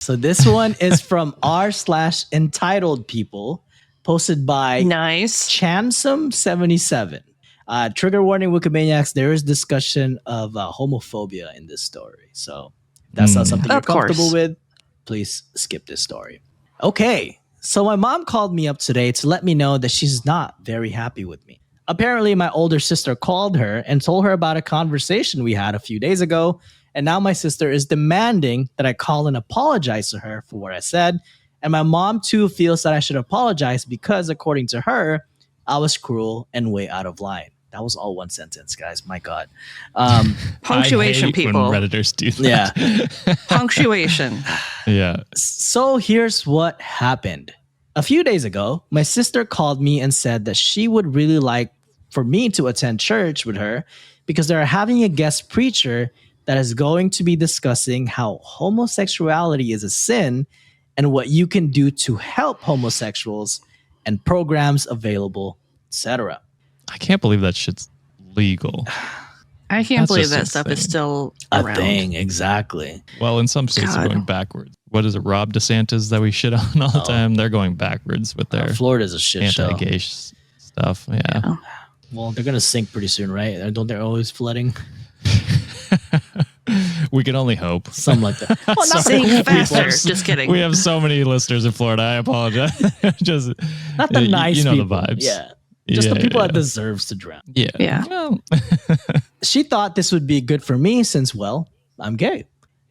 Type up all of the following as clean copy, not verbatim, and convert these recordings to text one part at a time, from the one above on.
So this one is from r/entitled people, posted by Chansum77. Trigger warning, Wikimaniacs, there is discussion of homophobia in this story. So if that's not something you're comfortable with, please skip this story. Okay, so my mom called me up today to let me know that she's not very happy with me. Apparently, my older sister called her and told her about a conversation we had a few days ago, and now my sister is demanding that I call and apologize to her for what I said. And my mom, too, feels that I should apologize because, according to her, I was cruel and way out of line. That was all one sentence, guys. My God. Punctuation, I hate people. when Redditors do that. Yeah. Punctuation. Yeah. So here's what happened. A few days ago, my sister called me and said that she would really like for me to attend church with her because they're having a guest preacher that is going to be discussing how homosexuality is a sin and what you can do to help homosexuals and programs available, etc. I can't believe that shit's legal. I can't That's believe just that stuff is insane. still A around. thing, exactly. Well, in some states they're going backwards. What is it, Rob DeSantis that we shit on all the time? They're going backwards with their Florida's a shit show. anti-gay stuff. Yeah. Well, they're going to sink pretty soon, right? Don't they always flooding? We can only hope. Something like that. Well, not Sink the cool faster. people. Just kidding. We have so many listeners in Florida. I apologize. Just Not the nice you know people. the vibes. Yeah. Just the people that deserves to drown. Yeah. Yeah. Well, She thought this would be good for me since, well, I'm gay.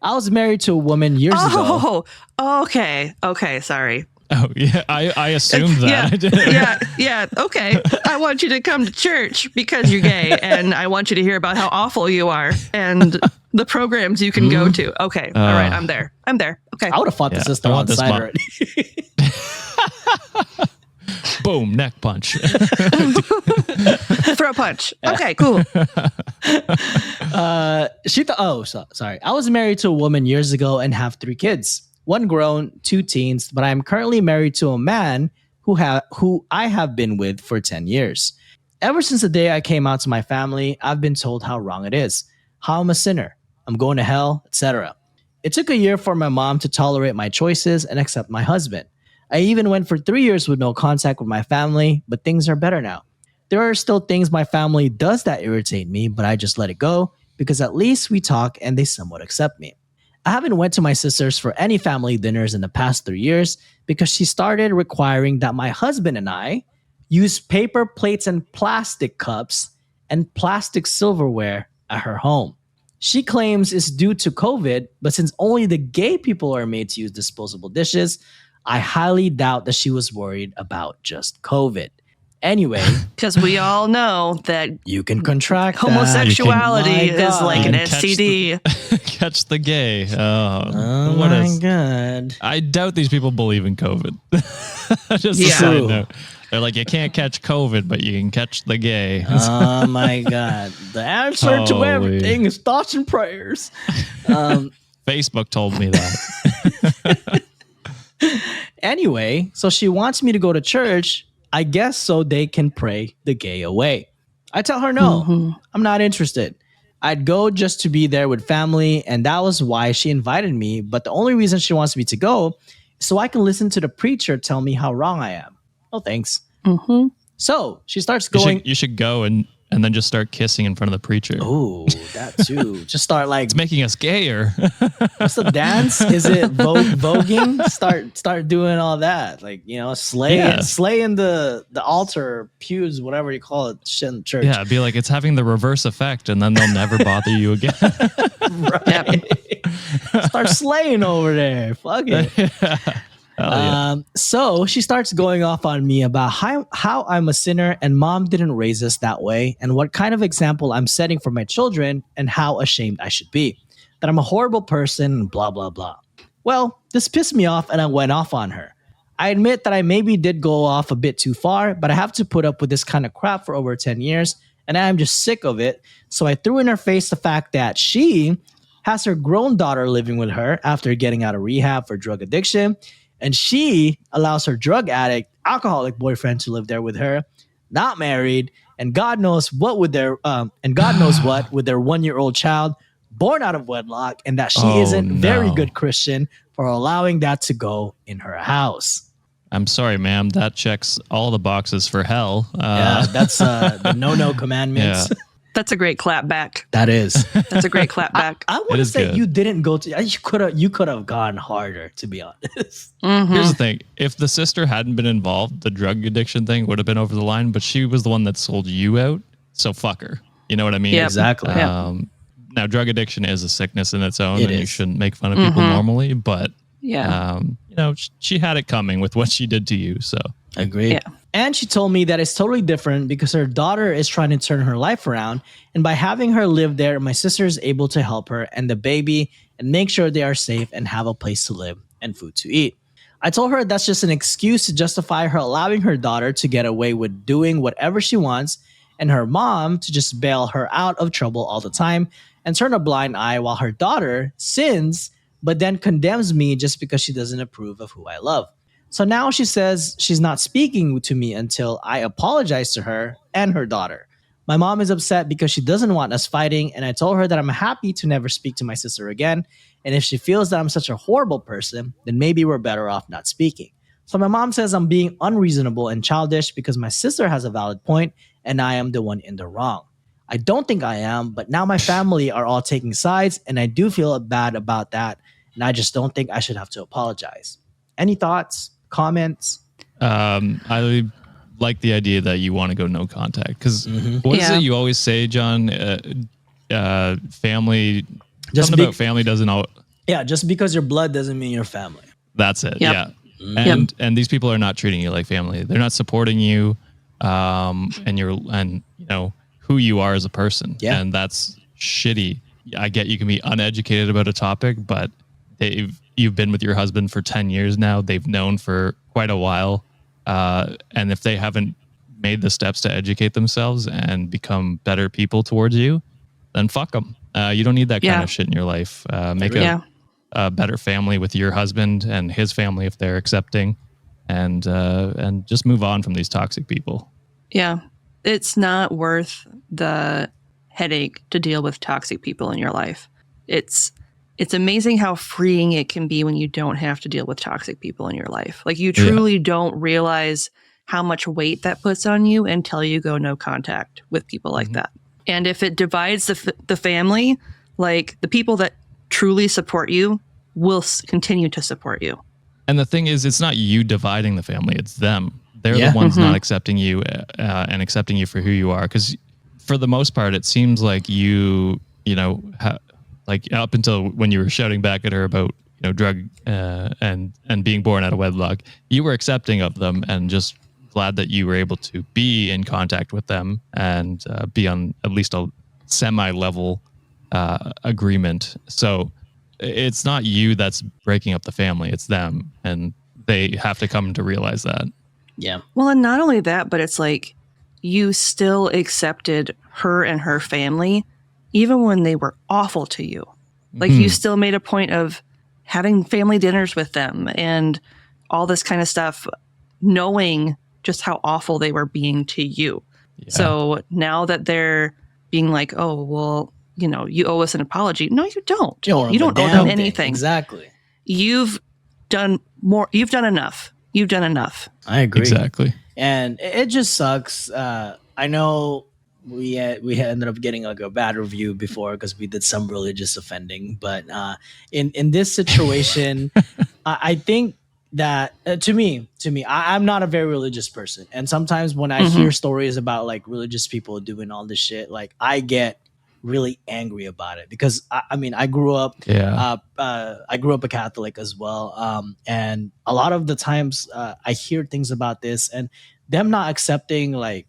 I was married to a woman years ago. Oh, okay. Okay, sorry. oh yeah. I assumed that. Yeah. Okay. I want you to come to church because you're gay, and I want you to hear about how awful you are and the programs you can go to. Okay. All right. I'm there. Okay. I would have fought the sister I on want this side mom. already. Boom, neck punch. Throw punch. Okay, cool. Sorry. I was married to a woman years ago and have 3 kids. 1 grown, 2 teens, but I am currently married to a man who I have been with for 10 years. Ever since the day I came out to my family, I've been told how wrong it is, how I'm a sinner, I'm going to hell, etc. It took a year for my mom to tolerate my choices and accept my husband. I even went for 3 years with no contact with my family, but things are better now. There are still things my family does that irritate me, but I just let it go because at least we talk and they somewhat accept me. I haven't went to my sister's for any family dinners in the past 3 years because she started requiring that my husband and I use paper plates and plastic cups and plastic silverware at her home. She claims it's due to COVID, but since only the gay people are made to use disposable dishes, I highly doubt that she was worried about just COVID. Anyway, Because we all know that you can contract that. homosexuality My is God. like an You can catch STD. Catch the gay. Oh what my is- God. I doubt these people believe in COVID. Just a Yeah. side True. note. They're like, you can't catch COVID, but you can catch the gay. Oh my God. The answer to Holy. everything is thoughts and prayers. Facebook told me that. Anyway, so she wants me to go to church, I guess so they can pray the gay away. I tell her no, I'm not interested. I'd go just to be there with family, and that was why she invited me. But the only reason she wants me to go is so I can listen to the preacher tell me how wrong I am. Oh, thanks. So she starts going. You should go and then just start kissing in front of the preacher. Oh, that too. Just start like, It's making us gayer. what's the dance? Is it voguing? Start doing all that, like, you know, slaying the altar, pews, whatever you call it, shit in church. Yeah, it'd be like it's having the reverse effect, and then they'll never bother you again. Right. Start slaying over there. Fuck it. So she starts going off on me about how I'm a sinner and mom didn't raise us that way, and what kind of example I'm setting for my children, and how ashamed I should be. That I'm a horrible person, and blah, blah, blah. Well, this pissed me off and I went off on her. I admit that I maybe did go off a bit too far, but I have to put up with this kind of crap for over 10 years, and I'm just sick of it. So I threw in her face the fact that she has her grown daughter living with her after getting out of rehab for drug addiction, and she allows her drug addict, alcoholic boyfriend to live there with her, not married, and God knows what with their with their 1-year-old child born out of wedlock, and that she isn't very good Christian for allowing that to go in her house. I'm sorry, ma'am. That checks all the boxes for hell. Yeah, that's the no commandments. Yeah. That's a great clap back. That is. That's a great clap back. I want It to is say good. you didn't go to. You could have gone harder, to be honest. Here's the thing. If the sister hadn't been involved, the drug addiction thing would have been over the line, but she was the one that sold you out. So fuck her. You know what I mean? Yep. Exactly. Now, drug addiction is a sickness in its own, It and you is. shouldn't make fun of people normally, but Yeah. you know, she had it coming with what she did to you. So Agreed. Yeah. And she told me that it's totally different because her daughter is trying to turn her life around. And by having her live there, my sister is able to help her and the baby and make sure they are safe and have a place to live and food to eat. I told her that's just an excuse to justify her allowing her daughter to get away with doing whatever she wants and her mom to just bail her out of trouble all the time and turn a blind eye while her daughter sins, but then condemns me just because she doesn't approve of who I love. So now she says she's not speaking to me until I apologize to her and her daughter. My mom is upset because she doesn't want us fighting, and I told her that I'm happy to never speak to my sister again. And if she feels that I'm such a horrible person, then maybe we're better off not speaking. So my mom says I'm being unreasonable and childish because my sister has a valid point and I am the one in the wrong. I don't think I am, but now my family are all taking sides, and I do feel bad about that. And I just don't think I should have to apologize. Any thoughts? Comments? I like the idea that you want to go no contact because what is Yeah. it you always say, John? Family, Just something about family doesn't all. Yeah, just because your blood doesn't mean your family. That's it. Yep. Yeah. And these people are not treating you like family. They're not supporting you, and you know who you are as a person. Yeah. And that's shitty. I get you can be uneducated about a topic, but you've been with your husband for 10 years now. They've known for quite a while. And if they haven't made the steps to educate themselves and become better people towards you, then fuck them. You don't need that kind of shit in your life. Make a better family with your husband and his family if they're accepting, and just move on from these toxic people. Yeah. It's not worth the headache to deal with toxic people in your life. It's amazing how freeing it can be when you don't have to deal with toxic people in your life. Like you truly don't realize how much weight that puts on you until you go no contact with people like that. And if it divides the family, like the people that truly support you will continue to support you. And the thing is, it's not you dividing the family; it's them. They're the ones not accepting you and accepting you for who you are. Because for the most part, it seems like you know. Like up until when you were shouting back at her about drug and being born out of wedlock, you were accepting of them and just glad that you were able to be in contact with them and be on at least a semi-level agreement. So it's not you that's breaking up the family; it's them, and they have to come to realize that. Yeah. Well, and not only that, but it's like you still accepted her and her family even when they were awful to you. Like you still made a point of having family dinners with them and all this kind of stuff, knowing just how awful they were being to you. Yeah. So now that they're being like, oh, well, you owe us an apology. No, you don't. You don't owe them anything. Exactly. You've done more. You've done enough. You've done enough. I agree. Exactly. And it just sucks. I know we had ended up getting like a bad review before because we did some religious offending, but in this situation, I think that to me, I'm not a very religious person, and sometimes when I hear stories about like religious people doing all this shit, like I get really angry about it because I mean I grew up a Catholic as well, and a lot of the times I hear things about this and them not accepting like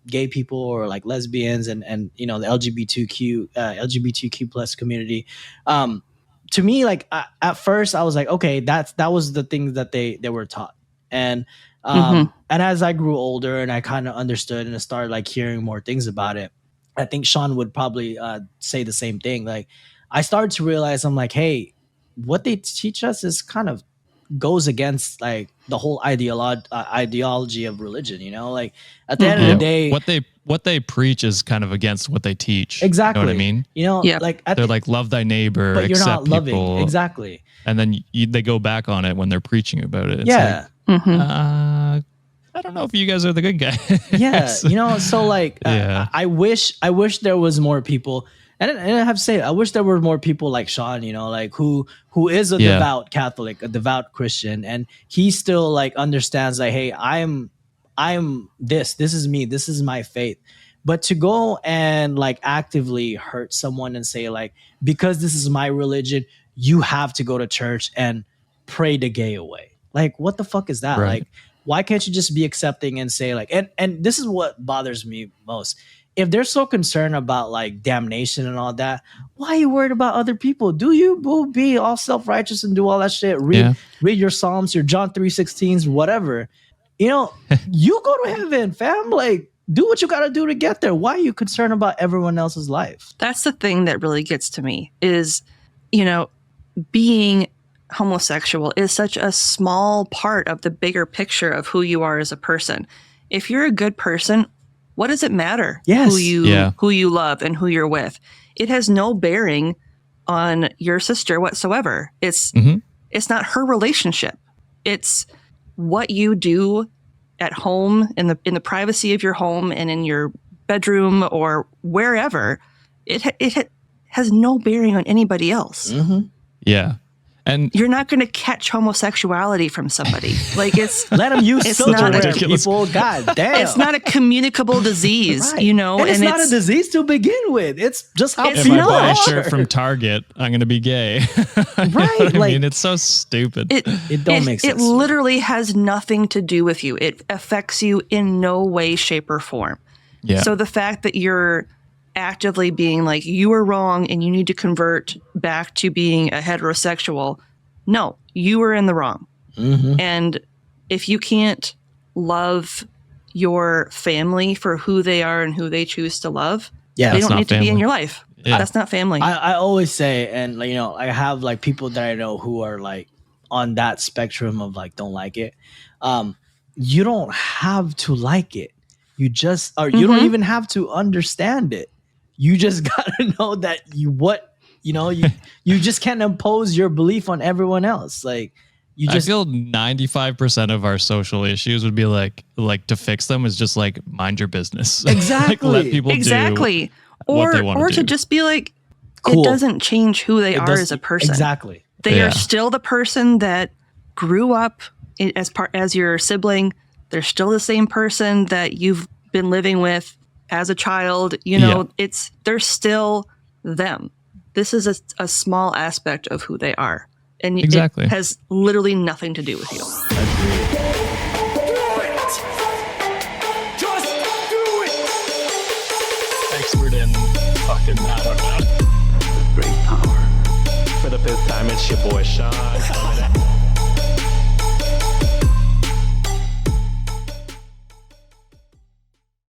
gay people or like lesbians and the LGBTQ plus community. To me, like at first I was like, okay, that was the thing that they were taught. And and as I grew older and I kind of understood and I started like hearing more things about it, I think Sean would probably say the same thing. Like I started to realize I'm like, hey, what they teach us is kind of goes against like the whole ideology of religion, you know? Like at the end of the day, what they preach is kind of against what they teach. exactly. You know what I mean? You know, Yeah. like They're like, love thy neighbor, but you're accept not loving. people. Exactly. And then they go back on it when they're preaching about it. It's Yeah. like, I don't know if you guys are the good guys. Yeah, you know, so like Yeah. I wish there was more people, and I have to say I wish there were more people like Sean, you know, like who is a devout Catholic, a devout Christian, and he still like understands like, hey, I'm this is me, this is my faith. But to go and like actively hurt someone and say like, because this is my religion, you have to go to church and pray the gay away. Like, what the fuck is that? Right. Like, why can't you just be accepting and say like, and this is what bothers me most. If they're so concerned about like damnation and all that, why are you worried about other people? Do you will be all self-righteous and do all that shit? Read your Psalms, your John 3:16s, whatever. You know, you go to heaven, fam. Like, do what you got to do to get there. Why are you concerned about everyone else's life? That's the thing that really gets to me is, you know, being homosexual is such a small part of the bigger picture of who you are as a person. If you're a good person, what does it matter Yes. who you love and who you're with? It has no bearing on your sister whatsoever. It's not her relationship. It's what you do at home in the privacy of your home and in your bedroom or wherever. It has no bearing on anybody else. Yeah. And you're not going to catch homosexuality from somebody. Like let them use filter ridiculous. People. God damn, it's not a communicable disease, right. You know, and it's not a disease to begin with. It's just how if people I buy are. a shirt from Target, I'm going to be gay. Right? I mean, it's so stupid. It don't make sense. It literally has nothing to do with you. It affects you in no way, shape, or form. Yeah. So the fact that you're actively being like, you are wrong and you need to convert back to being a heterosexual. No, you are in the wrong. And if you can't love your family for who they are and who they choose to love, they don't need to be in your life. Yeah. That's not family. I always say, and you know, I have like people that I know who are like on that spectrum of like don't like it. You don't have to like it. You just you don't even have to understand it. You just gotta know that you just can't impose your belief on everyone else. Like you just I feel 95% of our social issues would be like to fix them is just like mind your business. Exactly. Like, let people do what they want or to to do. just be like, cool. It doesn't change who they are as a person. Exactly. They are still the person that grew up as your sibling. They're still the same person that you've been living with as a child. You know, they're still them. This is a small aspect of who they are. And it has literally nothing to do with you. Expert in fucking, I don't know. Great power. For the fifth time, it's your boy Sean.